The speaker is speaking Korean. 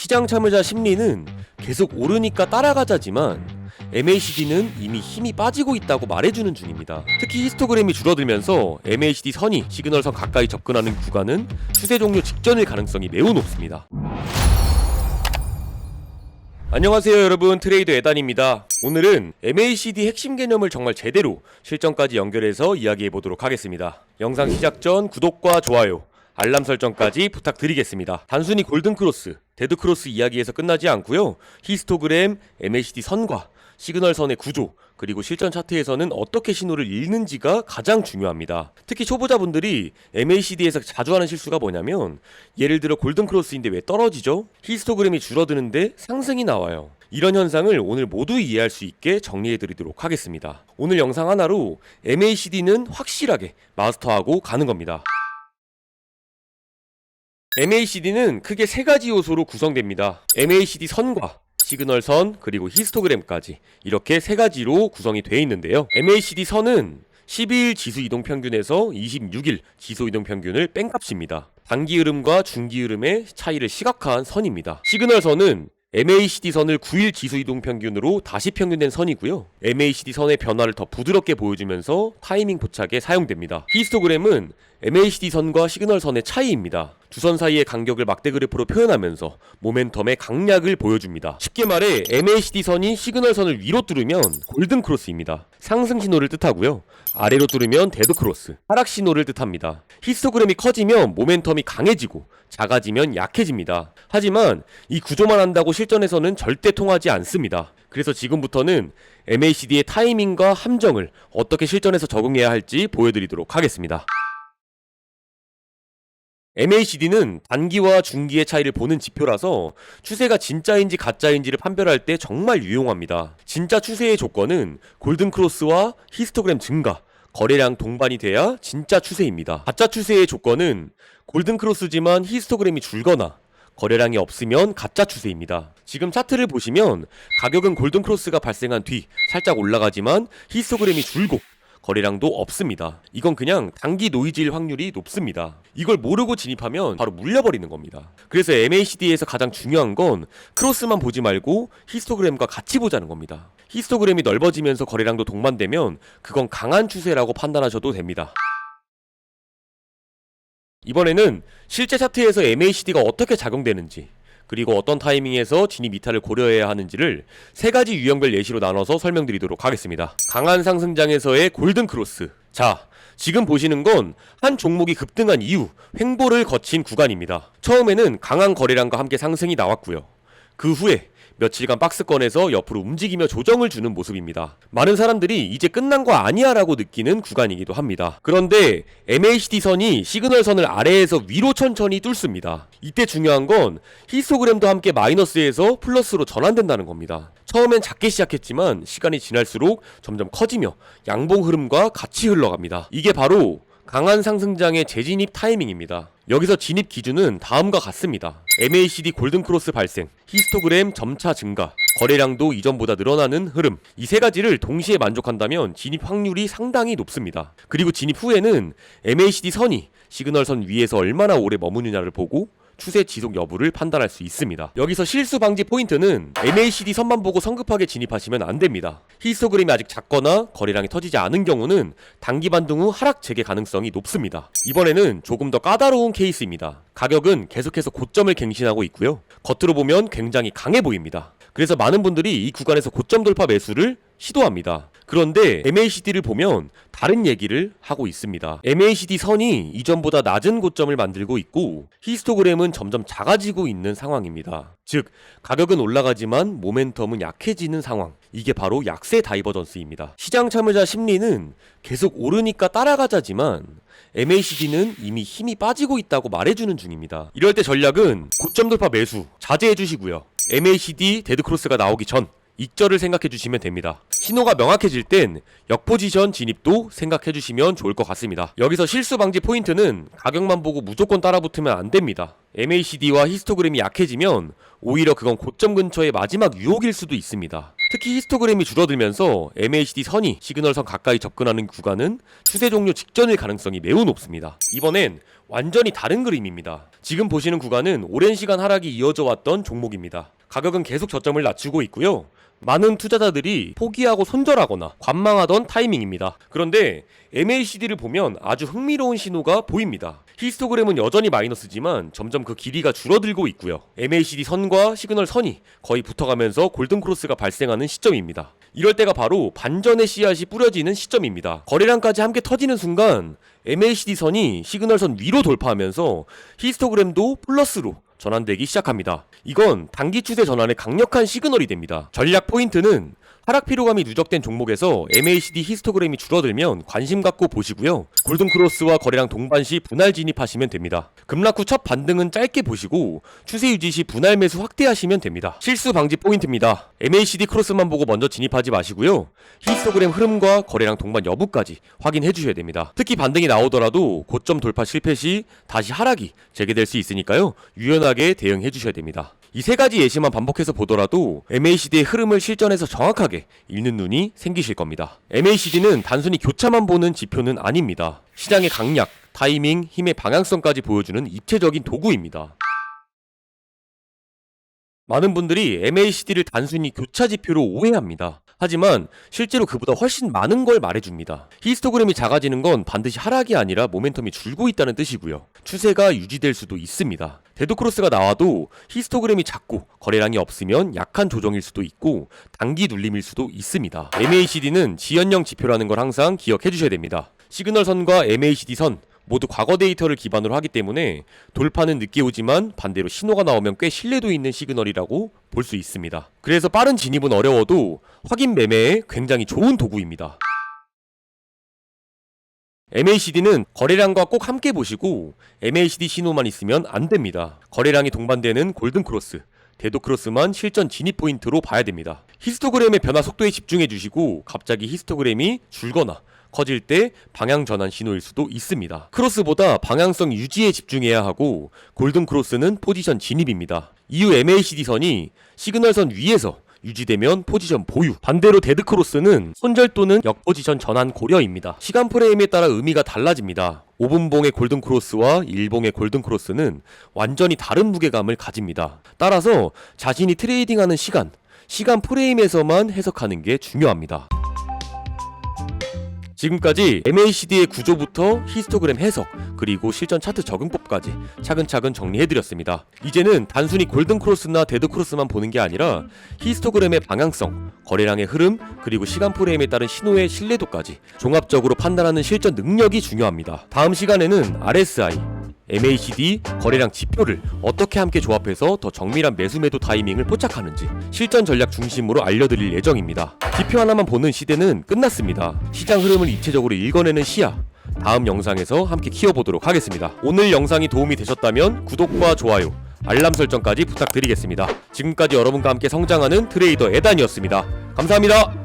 시장 참여자 심리는 계속 오르니까 따라가자지만 MACD는 이미 힘이 빠지고 있다고 말해주는 중입니다. 특히 히스토그램이 줄어들면서 MACD 선이 시그널선 가까이 접근하는 구간은 추세 종료 직전일 가능성이 매우 높습니다. 안녕하세요 여러분, 트레이더 에단입니다. 오늘은 MACD 핵심 개념을 정말 제대로 실전까지 연결해서 이야기해보도록 하겠습니다. 영상 시작 전 구독과 좋아요, 알람 설정까지 부탁드리겠습니다. 단순히 골든크로스, 데드크로스 이야기에서 끝나지 않고요. 히스토그램, MACD 선과 시그널선의 구조, 그리고 실전 차트에서는 어떻게 신호를 읽는지가 가장 중요합니다. 특히 초보자분들이 MACD에서 자주 하는 실수가 뭐냐면, 예를 들어 골든크로스인데 왜 떨어지죠? 히스토그램이 줄어드는데 상승이 나와요. 이런 현상을 오늘 모두 이해할 수 있게 정리해드리도록 하겠습니다. 오늘 영상 하나로 MACD는 확실하게 마스터하고 가는 겁니다. MACD는 크게 세 가지 요소로 구성됩니다. MACD 선과 시그널선, 그리고 히스토그램까지 이렇게 세 가지로 구성이 되어 있는데요. MACD 선은 12일 지수 이동 평균에서 26일 지수 이동 평균을 뺀 값입니다. 단기 흐름과 중기 흐름의 차이를 시각화한 선입니다. 시그널선은 MACD 선을 9일 지수 이동 평균으로 다시 평균된 선이고요. MACD 선의 변화를 더 부드럽게 보여주면서 타이밍 포착에 사용됩니다. 히스토그램은 MACD 선과 시그널 선의 차이입니다. 두 선 사이의 간격을 막대 그래프로 표현하면서 모멘텀의 강약을 보여줍니다. 쉽게 말해 MACD 선이 시그널 선을 위로 뚫으면 골든 크로스입니다. 상승 신호를 뜻하고요. 아래로 뚫으면 데드 크로스, 하락 신호를 뜻합니다. 히스토그램이 커지면 모멘텀이 강해지고 작아지면 약해집니다. 하지만 이 구조만 한다고 실전에서는 절대 통하지 않습니다. 그래서 지금부터는 MACD의 타이밍과 함정을 어떻게 실전에서 적응해야 할지 보여드리도록 하겠습니다. MACD는 단기와 중기의 차이를 보는 지표라서 추세가 진짜인지 가짜인지를 판별할 때 정말 유용합니다. 진짜 추세의 조건은 골든크로스와 히스토그램 증가, 거래량 동반이 돼야 진짜 추세입니다. 가짜 추세의 조건은 골든크로스지만 히스토그램이 줄거나 거래량이 없으면 가짜 추세입니다. 지금 차트를 보시면 가격은 골든크로스가 발생한 뒤 살짝 올라가지만 히스토그램이 줄고 거래량도 없습니다. 이건 그냥 단기 노이즈일 확률이 높습니다. 이걸 모르고 진입하면 바로 물려버리는 겁니다. 그래서 MACD에서 가장 중요한 건 크로스만 보지 말고 히스토그램과 같이 보자는 겁니다. 히스토그램이 넓어지면서 거래량도 동반되면 그건 강한 추세라고 판단하셔도 됩니다. 이번에는 실제 차트에서 MACD가 어떻게 작용되는지, 그리고 어떤 타이밍에서 진입 이탈을 고려해야 하는지를 세 가지 유형별 예시로 나눠서 설명드리도록 하겠습니다. 강한 상승장에서의 골든크로스. 자, 지금 보시는 건 한 종목이 급등한 이후 횡보를 거친 구간입니다. 처음에는 강한 거래량과 함께 상승이 나왔고요. 그 후에 며칠간 박스권에서 옆으로 움직이며 조정을 주는 모습입니다. 많은 사람들이 이제 끝난 거 아니야 라고 느끼는 구간이기도 합니다. 그런데 MACD 선이 시그널 선을 아래에서 위로 천천히 뚫습니다. 이때 중요한 건 히스토그램도 함께 마이너스에서 플러스로 전환된다는 겁니다. 처음엔 작게 시작했지만 시간이 지날수록 점점 커지며 양봉 흐름과 같이 흘러갑니다. 이게 바로 강한 상승장의 재진입 타이밍입니다. 여기서 진입 기준은 다음과 같습니다. MACD 골든크로스 발생, 히스토그램 점차 증가, 거래량도 이전보다 늘어나는 흐름, 이 세 가지를 동시에 만족한다면 진입 확률이 상당히 높습니다. 그리고 진입 후에는 MACD 선이 시그널선 위에서 얼마나 오래 머무느냐를 보고 추세 지속 여부를 판단할 수 있습니다. 여기서 실수 방지 포인트는 MACD 선만 보고 성급하게 진입하시면 안 됩니다. 히스토그램이 아직 작거나 거래량이 터지지 않은 경우는 단기 반등 후 하락 재개 가능성이 높습니다. 이번에는 조금 더 까다로운 케이스입니다. 가격은 계속해서 고점을 갱신하고 있고요. 겉으로 보면 굉장히 강해 보입니다. 그래서 많은 분들이 이 구간에서 고점 돌파 매수를 시도합니다. 그런데 MACD를 보면 다른 얘기를 하고 있습니다. MACD 선이 이전보다 낮은 고점을 만들고 있고 히스토그램은 점점 작아지고 있는 상황입니다. 즉, 가격은 올라가지만 모멘텀은 약해지는 상황. 이게 바로 약세 다이버전스입니다. 시장 참여자 심리는 계속 오르니까 따라가자지만 MACD는 이미 힘이 빠지고 있다고 말해주는 중입니다. 이럴 때 전략은 고점 돌파 매수 자제해 주시고요. MACD 데드크로스가 나오기 전 익절을 생각해 주시면 됩니다. 신호가 명확해질 땐 역포지션 진입도 생각해 주시면 좋을 것 같습니다. 여기서 실수 방지 포인트는 가격만 보고 무조건 따라붙으면 안 됩니다. MACD와 히스토그램이 약해지면 오히려 그건 고점 근처의 마지막 유혹일 수도 있습니다. 특히 히스토그램이 줄어들면서 MACD 선이 시그널선 가까이 접근하는 구간은 추세 종료 직전일 가능성이 매우 높습니다. 이번엔 완전히 다른 그림입니다. 지금 보시는 구간은 오랜 시간 하락이 이어져 왔던 종목입니다. 가격은 계속 저점을 낮추고 있고요. 많은 투자자들이 포기하고 손절하거나 관망하던 타이밍입니다. 그런데 MACD를 보면 아주 흥미로운 신호가 보입니다. 히스토그램은 여전히 마이너스지만 점점 그 길이가 줄어들고 있고요. MACD 선과 시그널 선이 거의 붙어가면서 골든크로스가 발생하는 시점입니다. 이럴 때가 바로 반전의 씨앗이 뿌려지는 시점입니다. 거래량까지 함께 터지는 순간 MACD 선이 시그널 선 위로 돌파하면서 히스토그램도 플러스로 전환되기 시작합니다. 이건 단기 추세 전환의 강력한 시그널이 됩니다. 전략 포인트는 하락 피로감이 누적된 종목에서 MACD 히스토그램이 줄어들면 관심 갖고 보시고요. 골든크로스와 거래량 동반 시 분할 진입하시면 됩니다. 급락 후 첫 반등은 짧게 보시고 추세 유지 시 분할 매수 확대하시면 됩니다. 실수 방지 포인트입니다. MACD 크로스만 보고 먼저 진입하지 마시고요. 히스토그램 흐름과 거래량 동반 여부까지 확인해 주셔야 됩니다. 특히 반등이 나오더라도 고점 돌파 실패 시 다시 하락이 재개될 수 있으니까요. 유연하게 대응해 주셔야 됩니다. 이 세 가지 예시만 반복해서 보더라도 MACD의 흐름을 실전에서 정확하게 읽는 눈이 생기실 겁니다. MACD는 단순히 교차만 보는 지표는 아닙니다. 시장의 강약, 타이밍, 힘의 방향성까지 보여주는 입체적인 도구입니다. 많은 분들이 MACD를 단순히 교차 지표로 오해합니다. 하지만 실제로 그보다 훨씬 많은 걸 말해줍니다. 히스토그램이 작아지는 건 반드시 하락이 아니라 모멘텀이 줄고 있다는 뜻이고요. 추세가 유지될 수도 있습니다. 데드크로스가 나와도 히스토그램이 작고 거래량이 없으면 약한 조정일 수도 있고 단기 눌림일 수도 있습니다. MACD는 지연형 지표라는 걸 항상 기억해 주셔야 됩니다. 시그널선과 MACD 선 모두 과거 데이터를 기반으로 하기 때문에 돌파는 늦게 오지만 반대로 신호가 나오면 꽤 신뢰도 있는 시그널이라고 볼 수 있습니다. 그래서 빠른 진입은 어려워도 확인 매매에 굉장히 좋은 도구입니다. MACD는 거래량과 꼭 함께 보시고 MACD 신호만 있으면 안 됩니다. 거래량이 동반되는 골든크로스, 데도크로스만 실전 진입 포인트로 봐야 됩니다. 히스토그램의 변화 속도에 집중해 주시고 갑자기 히스토그램이 줄거나 커질 때 방향 전환 신호일 수도 있습니다. 크로스보다 방향성 유지에 집중해야 하고 골든크로스는 포지션 진입입니다. 이후 MACD 선이 시그널선 위에서 유지되면 포지션 보유, 반대로 데드크로스는 손절 또는 역포지션 전환 고려입니다. 시간 프레임에 따라 의미가 달라집니다. 5분봉의 골든크로스와 1봉의 골든크로스는 완전히 다른 무게감을 가집니다. 따라서 자신이 트레이딩하는 시간 프레임에서만 해석하는 게 중요합니다. 지금까지 MACD의 구조부터 히스토그램 해석, 그리고 실전 차트 적응법까지 차근차근 정리해드렸습니다. 이제는 단순히 골든크로스나 데드크로스만 보는 게 아니라 히스토그램의 방향성, 거래량의 흐름, 그리고 시간 프레임에 따른 신호의 신뢰도까지 종합적으로 판단하는 실전 능력이 중요합니다. 다음 시간에는 RSI, MACD, 거래량 지표를 어떻게 함께 조합해서 더 정밀한 매수매도 타이밍을 포착하는지 실전 전략 중심으로 알려드릴 예정입니다. 지표 하나만 보는 시대는 끝났습니다. 시장 흐름을 입체적으로 읽어내는 시야, 다음 영상에서 함께 키워보도록 하겠습니다. 오늘 영상이 도움이 되셨다면 구독과 좋아요, 알람 설정까지 부탁드리겠습니다. 지금까지 여러분과 함께 성장하는 트레이더 에단이었습니다. 감사합니다.